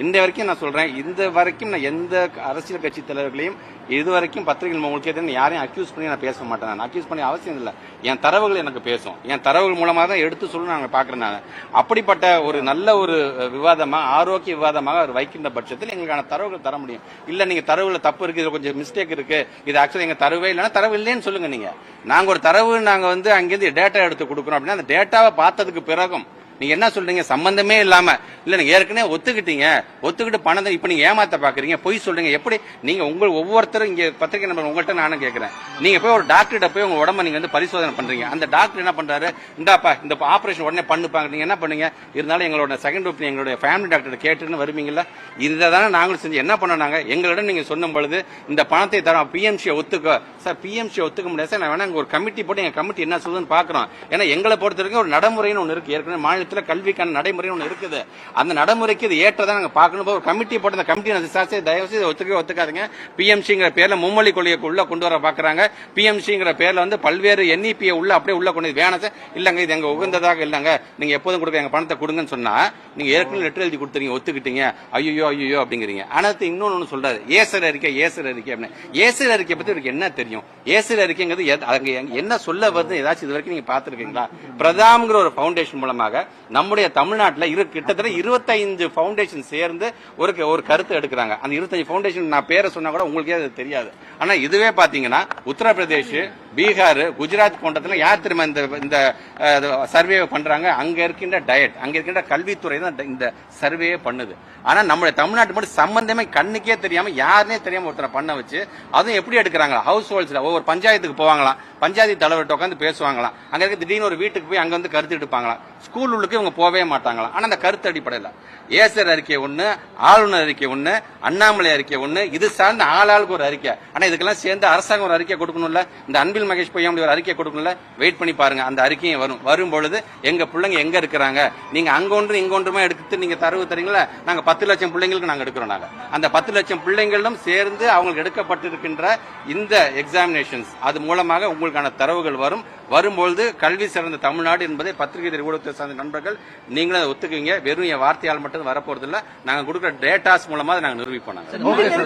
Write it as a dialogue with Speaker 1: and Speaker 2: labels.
Speaker 1: இந்த வரைக்கும் நான் சொல்றேன், இந்த வரைக்கும் நான் எந்த அரசியல் கட்சி தலைவர்களையும் இதுவரைக்கும் பத்திரிகைகள் உங்களுக்கு யாரையும் அக்யூஸ் பண்ணி நான் பேச மாட்டேன். நான் அக்யூஸ் பண்ணி அவசியம் இல்லை. என் தரவுகள் எனக்கு பேசும். என் தரவுகள் மூலமாக தான் எடுத்து சொல்லணும் நாங்கள் பார்க்குறேன். நான் அப்படிப்பட்ட ஒரு நல்ல ஒரு விவாதமாக, ஆரோக்கிய விவாதமாக அவர் வைக்கின்ற பட்சத்தில் எங்களுக்கான தரவுகள் தர முடியும். இல்லை நீங்கள் தரவுல தப்பு இருக்கு, இது கொஞ்சம் மிஸ்டேக் இருக்கு, இது ஆக்சுவலி எங்க தரவே இல்லைன்னா தரவு இல்லைன்னு சொல்லுங்க. நீங்க நாங்க ஒரு தரவு நாங்க அங்கிருந்து டேட்டா எடுத்து கொடுக்குறோம் அப்படின்னா அந்த டேட்டாவை பார்த்ததுக்கு பிறகும் நீங்க என்ன சொல்றீங்க? சம்பந்தமே இல்லாம இல்ல நீங்க ஏற்கனவே ஒத்துக்கிட்டு பணத்தை இப்ப நீங்க ஏமாத்த பாக்குறீங்க, பொய் சொல்றீங்க. எப்படி நீங்க ஒவ்வொருத்தரும் இங்க பத்திரிகை நம்பர் உங்கள்கிட்ட நானும் கேட்கிறேன். நீங்க போய் ஒரு டாக்டர்கிட்ட போய் உங்க உடம்ப நீங்க பரிசோதனை பண்றீங்க. அந்த டாக்டர் என்ன பண்றாரு? இந்தாப்பா இந்த ஆபரேஷன் உடனே பண்ணுப்பாங்க. நீங்க என்ன பண்ணீங்க? இருந்தாலும் எங்களோட செகண்ட் ஒப்பீனியன் எங்களுடைய ஃபேமிலி டாக்டர் கேட்டுன்னு வருவீங்களா? இதுதானே நாங்களும் செஞ்சு என்ன பண்ணாங்க? எங்களிடம் நீங்க சொன்னும் பொழுது இந்த பணத்தை தரோம், பிஎம்சியை ஒத்துக்க சார். பிஎம்சியை ஒத்துக்க முடியாது சார். நான் வேணா ஒரு கமிட்டி போட்டு எங்க கமிட்டி என்ன சொல்லுதுன்னு பாக்குறோம். ஏன்னா எங்களை பொறுத்த வரைக்கும் ஒரு நடைமுறைன்னு ஒன்று இருக்கு. ஏற்கனவே மாநில கல்விக்கான நடைமுறை ஒன்று இருக்குது. அந்த நடைமுறைக்கு இது ஏற்றதான் நாங்க பார்க்கணும். ஒரு கமிட்டி போட்டு அந்த கமிட்டி தயவு செய்து ஒத்துக்காதுங்க. பிஎம்சிங்கிற பேர்ல மும்மொழி கொள்கையை உள்ள கொண்டு வர பாக்குறாங்க. பிஎம்சிங்கிற பேர்ல பல்வேறு என்இபியை அப்படியே உள்ள கொண்டு வேணாம் சார். இல்லங்க இது எங்க உகந்ததாக இல்லங்க, நீங்க எப்போதும் கொடுக்க எங்க பணத்தை கொடுங்கன்னு சொன்னா நீங்க ஏற்கனவே லெட்டர் எழுதி கொடுத்துறீங்க, ஒத்துக்கிட்டீங்க. ஐயோ அப்படிங்கிறீங்க. ஆனால் இன்னொன்னு சொல்றாரு, ஏசர் அறிக்கை அப்படின்னு. ஏசர் அறிக்கை பத்தி இவருக்கு என்ன தெரியும்? ஏசர் அறிக்கைங்கிறது என்ன சொல்ல வருது ஏதாச்சும் இது வரைக்கும் நீங்க பாத்துருக்கீங்களா? பிரதாம்ங்கிற ஒரு பவுண்டேஷன் மூலமாக நம்முடைய தமிழ்நாட்டில் கிட்டத்தட்ட 25 பவுண்டேஷன் சேர்ந்து ஒரு கருத்து எடுக்கிறாங்க. அந்த 25 பவுண்டேஷன் நான் பேரை சொன்னா கூட உங்களுக்கே அது தெரியாது. ஆனா இதுவே பாத்தீங்கன்னா உத்தரப்பிரதேஷ், பீகார், குஜராத் போன்றதுல யார் திரும்ப இந்த சர்வே பண்றாங்க? அங்க இருக்கின்ற டயட், அங்க இருக்கின்ற கல்வித்துறை தான் இந்த சர்வே பண்ணுது. ஆனா நம்மளுடைய தமிழ்நாட்டு மட்டும் சம்பந்தமே கண்ணுக்கே தெரியாம யாருனே தெரியாம ஒருத்தரை பண்ண வச்சு அதுவும் எப்படி எடுக்கிறாங்க? ஹவுஸ் ஹோல்ட்ஸ்ல ஒவ்வொரு பஞ்சாயத்துக்கு போவாங்களாம், பஞ்சாயத்து தலைவர்கிட்ட உட்காந்து பேசுவாங்களாம். அங்க இருக்க திடீர்னு ஒரு வீட்டுக்கு போய் அங்க கருத்து எடுப்பாங்களாம். ஸ்கூல் உள்ளுக்கு இவங்க போவே மாட்டாங்களாம். ஆனா அந்த கருத்து அடிப்படையில் ஏசர் அறிக்கை ஒண்ணு, ஆளுநர் அறிக்கை ஒண்ணு, அண்ணாமலை அறிக்கை ஒண்ணு, இது சார்ந்த ஆளாளுக்கு ஒரு அறிக்கை. ஆனா இதுக்கெல்லாம் சேர்ந்து அரசாங்கம் ஒரு அறிக்கை கொடுக்கணும்ல. இந்த அன்பில் மகேஷ் பொய்யா ஒரு அறிக்கை கொடுக்கணும்ல. வெயிட் பண்ணி பாருங்க, அந்த அறிக்கையும் வரும் பொழுது எங்க பிள்ளைங்க எங்க இருக்கிறாங்க, நீங்க அங்க ஒன்று இங்க ஒன்றுமே எடுத்து நீங்க தரவு தரீங்களா? நாங்க 10 லட்சம் பிள்ளைங்களுக்கு நாங்க எடுக்கிறோம். நாங்க அந்த 10 லட்சம் பிள்ளைங்களும் சேர்ந்து அவங்களுக்கு எடுக்கப்பட்டிருக்கின்ற இந்த எக்ஸாமினேஷன்ஸ் அது மூலமாக உங்களுக்கான தரவுகள் வரும்பொழுது கல்வி சிறந்த தமிழ்நாடு என்பதை பத்திரிகை ஊடகத்தை சார்ந்த நண்பர்கள் நீங்களும் ஒத்துக்குவீங்க. வெறும் என் வார்த்தையால் மட்டும் வரப்போறது இல்லை. நாங்க கொடுக்குற டேட்டாஸ் மூலமா நாங்க நிரூபிப்போம்.